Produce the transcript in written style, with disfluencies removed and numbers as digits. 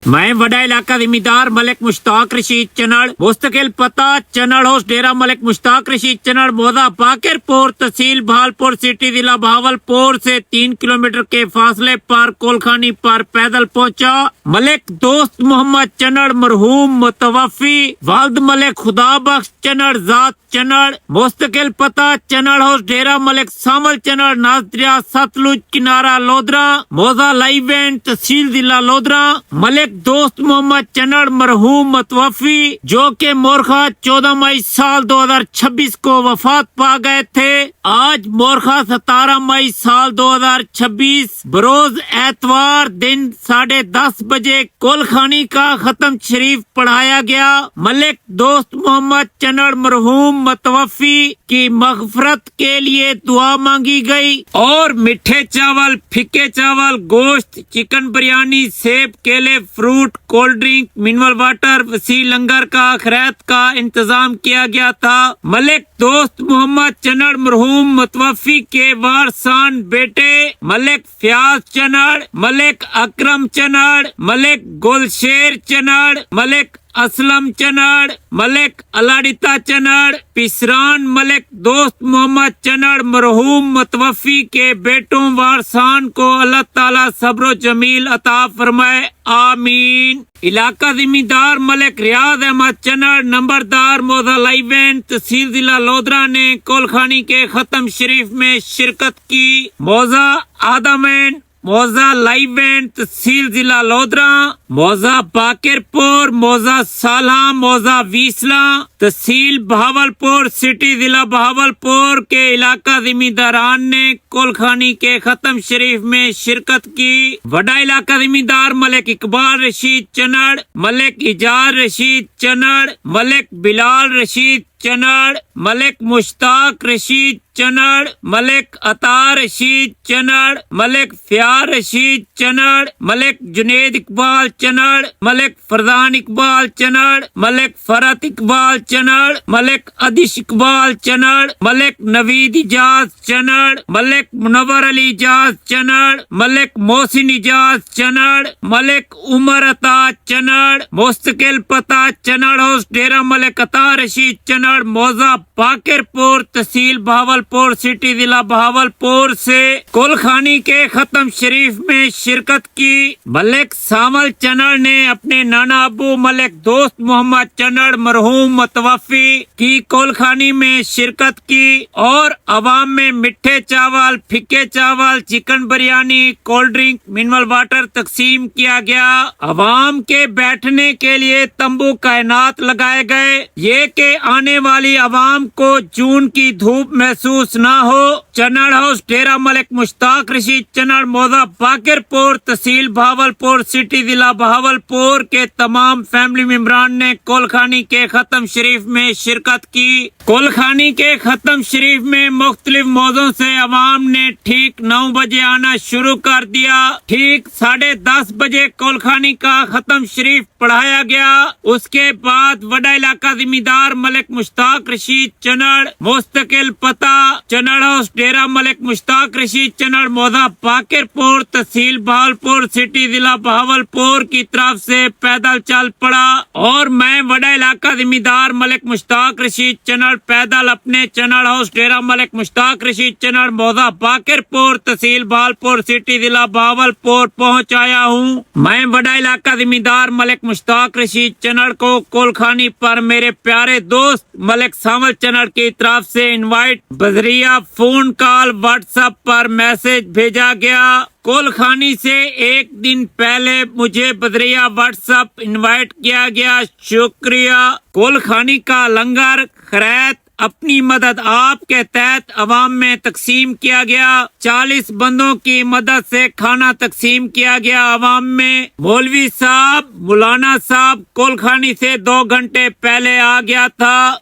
मैं वडा इलाका जिम्मेदार मलिक मुश्ताक रशीद चनड़ मुस्तकिल पता चनड़ हाउस डेरा मलिक मुश्ताक रशीद चनड़ मोदा बाकिरपुर तहसील भावलपुर सिटी जिला भावलपुर से 3 किलोमीटर के फासले पर कोलखानी पर पैदल पहुंचा। मलिक दोस्त मोहम्मद चनड़ मरहूम मुतवफी वालद मलिक खुदा बख्श चनड़ जात चनड़ मुस्तकिल पता चनड़ हाउस डेरा मलिक सामल चनड़ नाजरिया सतलुज किनारा लोधरा मोजा लाइवेंट तहसील जिला लोधरा। मलिक दोस्त मोहम्मद चनड़ मरहूम मुतवफी जो के मोरखा 14 मई साल 2026 को वफात पा गए थे। आज मोरखा 17 मई साल 2026 बरोज एतवार दिन 10:30 बजे कोलखानी का खत्म शरीफ पढ़ाया गया। मलिक दोस्त मोहम्मद चनड़ मरहूम मुतवफी की मगफरत के लिए दुआ मांगी गई और मीठे चावल, फीके चावल, गोश्त, चिकन बिरयानी, सेब, केले, fruit, cold drink, mineral water, वसी लंगर का खैरात का इंतजाम किया गया था। मलिक दोस्त मोहम्मद चनड़ मरहूम मुतवफी के वारसान बेटे मलिक फयाज चनड़, मलिक अकरम चनड़, मलिक गुलशेर चनड़, मलिक असलम चनड़, मलिक अलाडिता चनड़, पिसरान मलिक दोस्त मोहम्मद चनड़ मरहूम मुतवफी के बेटों वारसान को अल्लाह ताला सब्र जमील अता फरमाए, आमीन। इलाका जिम्मेदार मलिक रियाज अहमद चनड़ नंबरदार मोजा लाइवेंट तहसील जिला लोधरा ने कोलखानी के खत्म शरीफ में शिरकत की। मोजा आदमैन मोजा लाइवेंट तहसील जिला लोधरा, मोजा बाकिरपुर, मोजा साला, मोजा वीसला तहसील भावलपुर सिटी जिला भावलपुर के इलाका जिम्मेदारान ने कोलखानी के खत्म शरीफ में शिरकत की। वडा इलाका जिम्मेदार मलिक इकबाल रशीद चनड़, मलिक इजार रशीद चनड़, मलिक बिलाल रशीद चनड़, मलिक मुश्ताक रशीद चनड़, मलिक अता रशीद चनड़, मलिक फयार रशीद चनड़, मलिक जुनेद इकबाल चनड़, मलिक फरदान इकबाल चनड़, मलिक फरत इकबाल चनड़, मलिक अदिश इकबाल चनड़, मलिक नवीद इजाज चनड़, मलिक मुनव्वर अली इजाज चनड़, मलिक मोहसिन इजाज चनड़, मलिक उमर अता चनड़ मुस्तकिल पता चनड़ हाउस डेरा मलिक अता रशीद चनड़ मोजा बाकिरपुर तहसील भावलपुर सिटी जिला भावलपुर से कोलखानी के खत्म शरीफ में शिरकत की। मलिक सामल चनड़ ने अपने नाना अबू मलिक दोस्त मोहम्मद चनड़ मरहूम मुतवफी की कोलखानी में शिरकत की और अवाम में मीठे चावल, फीके चावल, chicken biryani, cold drink, mineral water तकसीम किया गया। अवाम के बैठने के लिए तंबू कायनात लगाए गए ये के आने वाली अवाम को जून की धूप महसूस न हो। चनड़ हाउस डेरा मलिक मुश्ताक रशीद चनड़ मोजा बाकिरपुर तहसील भावलपुर सिटी जिला भावलपुर के तमाम फैमिली मेंबरान ने कोलखानी के खत्म शरीफ में शिरकत की। कोलखानी के खत्म शरीफ में मुख्तलिफ मौजों से अवाम ने ठीक 9 बजे आना शुरू कर दिया। ठीक 10:30 बजे कोलखानी का खत्म शरीफ पढ़ाया गया। उसके बाद वडा इलाका जिम्मेदार मलिक मुश्ताक रशीद चनड़ मुस्तकिल पता चनड़ हाउस डेरा मलिक मुश्ताक रशीद चनड़ मोजा बाकिरपुर तहसील भावलपुर सिटी जिला भावलपुर की तरफ से पैदल चल पड़ा और मैं वडा इलाका जिम्मेदार मलिक मुश्ताक रशीद चनड़ पैदल अपने चनड़ हाउस डेरा मलिक मुश्ताक रशीद चनड़ मोजा बाकिरपुर तहसील भावलपुर सिटी जिला भावलपुर पहुँच आया हूँ। मैं वडा इलाका जिम्मेदार मलिक मुश्ताक रशीद चनड़ को कोलखानी पर मेरे प्यारे दोस्त मलिक सामल चनड़ की तरफ से इनवाइट बजरिया फोन कॉल व्हाट्सएप पर मैसेज भेजा गया। कोलखानी से एक दिन पहले मुझे बदरिया व्हाट्सएप इनवाइट किया गया। शुक्रिया। कोलखानी का लंगर खैरात अपनी मदद आपके तहत अवाम में तकसीम किया गया। 40 बंदों की मदद से खाना तकसीम किया गया अवाम में। मौलवी साहब मौलाना साहब कोलखानी से 2 घंटे पहले आ गया था।